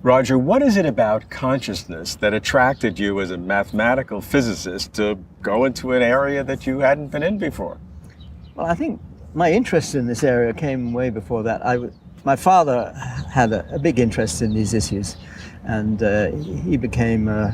Roger, what is it about consciousness that attracted you as a mathematical physicist to go into an area that you hadn't been in before? Well, I think my interest in this area came way before that. My father had a big interest in these issues, and he became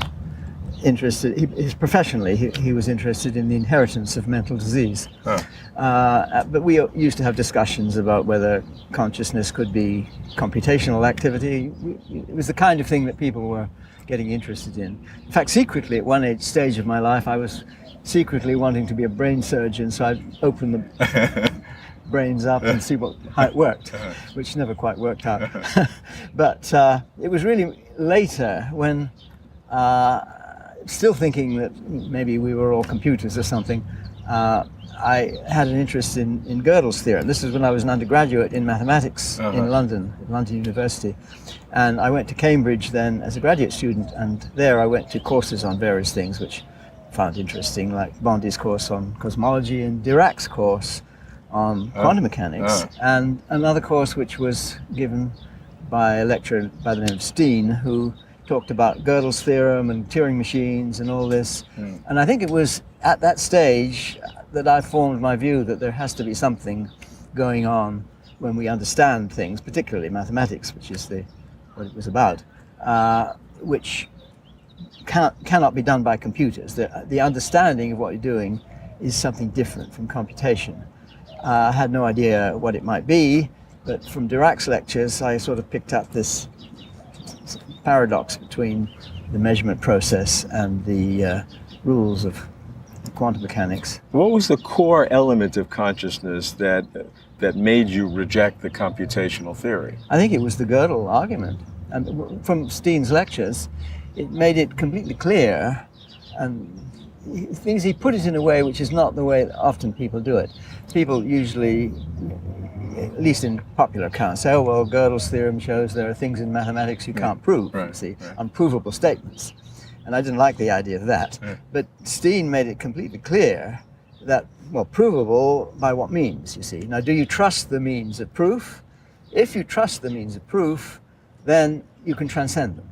interested. Professionally, he was interested in the inheritance of mental disease. Huh. But we used to have discussions about whether consciousness could be computational activity. It was the kind of thing that people were getting interested in. In fact, secretly, at one stage of my life, I was secretly wanting to be a brain surgeon, so I'd open the brains up and see how it worked, which never quite worked out. But it was really later when, still thinking that maybe we were all computers or something, I had an interest in Gödel's theorem. This is when I was an undergraduate in mathematics in London, at London University. And I went to Cambridge then as a graduate student, and there I went to courses on various things which I found interesting, like Bondi's course on cosmology and Dirac's course on quantum mechanics, and another course which was given by a lecturer by the name of Steen, who talked about Gödel's theorem and Turing machines and all this. And I think it was at that stage that I formed my view that there has to be something going on when we understand things, particularly mathematics, which is what it was about, which cannot be done by computers. The understanding of what you're doing is something different from computation. I had no idea what it might be, but from Dirac's lectures I sort of picked up this paradox between the measurement process and the rules of quantum mechanics. What was the core element of consciousness that made you reject the computational theory? I think it was the Gödel argument. And from Steen's lectures, it made it completely clear, and he put it in a way which is not the way that often people do it. People usually, at least in popular accounts, say, oh, well, Gödel's theorem shows there are things in mathematics you can't prove, you see, unprovable statements. And I didn't like the idea of that. But Steen made it completely clear that, well, provable by what means, you see. Now, do you trust the means of proof? If you trust the means of proof, then you can transcend them.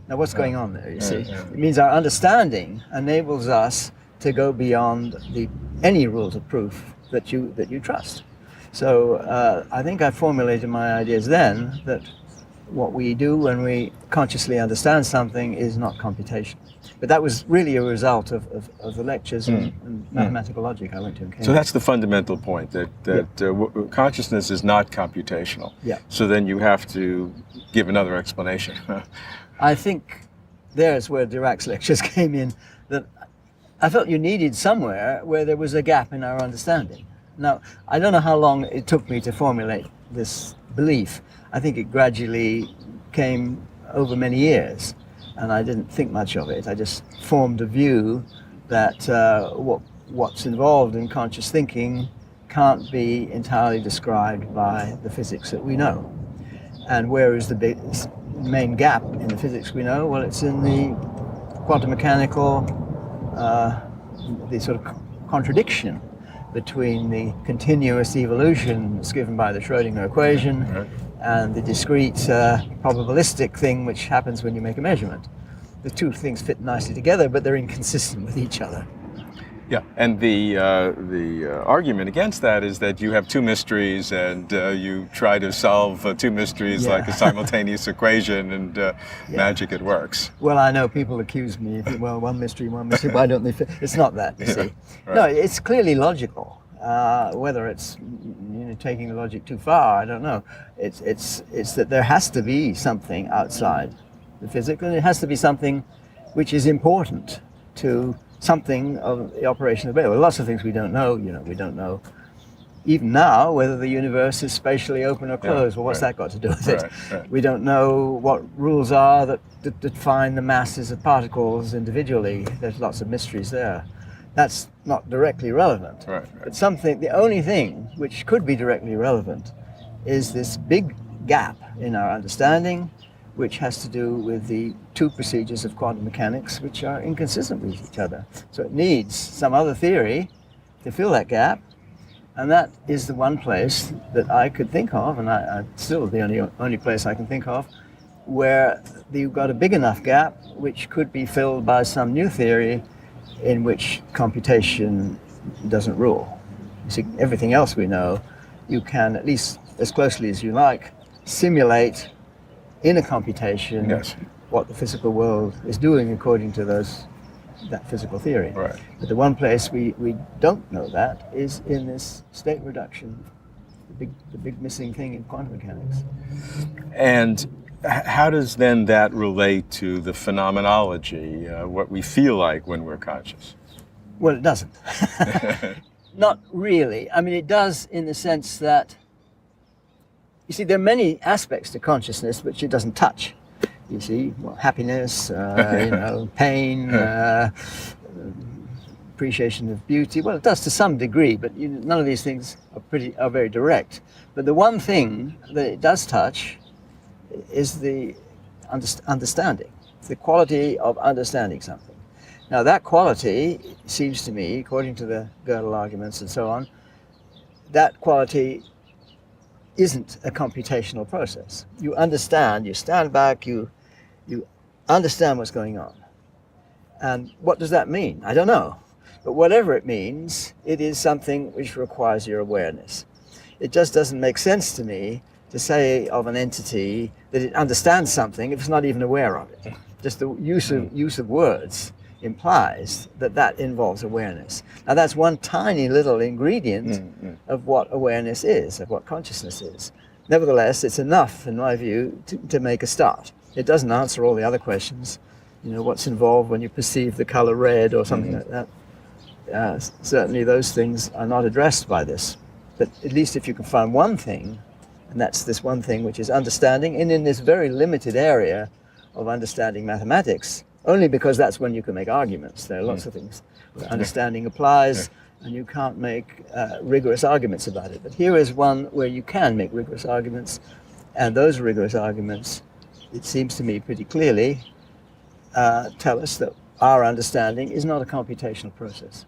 Now, what's going on there, you see? It means our understanding enables us to go beyond any rules of proof that you trust. So I think I formulated my ideas then that what we do when we consciously understand something is not computation. But that was really a result of the lectures and mathematical logic I went to in Cambridge. So that's the fundamental point, that consciousness is not computational. Yeah. So then you have to give another explanation. I think there's where Dirac's lectures came in, that I felt you needed somewhere where there was a gap in our understanding. Now, I don't know how long it took me to formulate this belief. I think it gradually came over many years, and I didn't think much of it. I just formed a view that what's involved in conscious thinking can't be entirely described by the physics that we know. And where is the main gap in the physics we know? Well, it's in the quantum mechanical, the sort of contradiction between the continuous evolution that's given by the Schrödinger equation and the discrete probabilistic thing which happens when you make a measurement. The two things fit nicely together, but they're inconsistent with each other. Yeah, and the argument against that is that you have two mysteries, and you try to solve two mysteries like a simultaneous equation, and magic, it works. Well, I know people accuse me, well, one mystery, why don't they fit? It's not that, you see. Right. No, it's clearly logical. Whether it's taking the logic too far, I don't know. It's that there has to be something outside the physical, and it has to be something which is important to something of the operation of the brain. Well, lots of things we don't know. We don't know even now whether the universe is spatially open or closed. Well, what's that got to do with it? We don't know what rules are that define the masses of particles individually. There's lots of mysteries there. That's not directly relevant. But the only thing which could be directly relevant is this big gap in our understanding, which has to do with the two procedures of quantum mechanics which are inconsistent with each other. So it needs some other theory to fill that gap, and that is the one place that I could think of, and I still the only place I can think of, where you've got a big enough gap which could be filled by some new theory in which computation doesn't rule. You see, everything else we know, you can, at least as closely as you like, simulate in a computation what the physical world is doing according to that physical theory. Right. But the one place we don't know that is in this state reduction, the big missing thing in quantum mechanics. And how does then that relate to the phenomenology, what we feel like when we're conscious? Well, it doesn't. Not really. I mean, it does in the sense that, you see, there are many aspects to consciousness which it doesn't touch. You see, well, happiness, pain, appreciation of beauty. Well, it does to some degree, but none of these things are very direct. But the one thing that it does touch is the understanding, the quality of understanding something. Now, that quality seems to me, according to the Gödel arguments and so on, that quality isn't a computational process. You understand, you stand back, you understand what's going on. And what does that mean? I don't know. But whatever it means, it is something which requires your awareness. It just doesn't make sense to me to say of an entity that it understands something if it's not even aware of it. Just the use of words implies that involves awareness. Now that's one tiny little ingredient of what awareness is, of what consciousness is. Nevertheless, it's enough, in my view, to make a start. It doesn't answer all the other questions. What's involved when you perceive the color red or something like that. Certainly those things are not addressed by this. But at least if you can find one thing, and that's this one thing which is understanding, and in this very limited area of understanding mathematics, only because that's when you can make arguments. There are lots of things where understanding applies, and you can't make rigorous arguments about it. But here is one where you can make rigorous arguments, and those rigorous arguments, it seems to me pretty clearly, tell us that our understanding is not a computational process.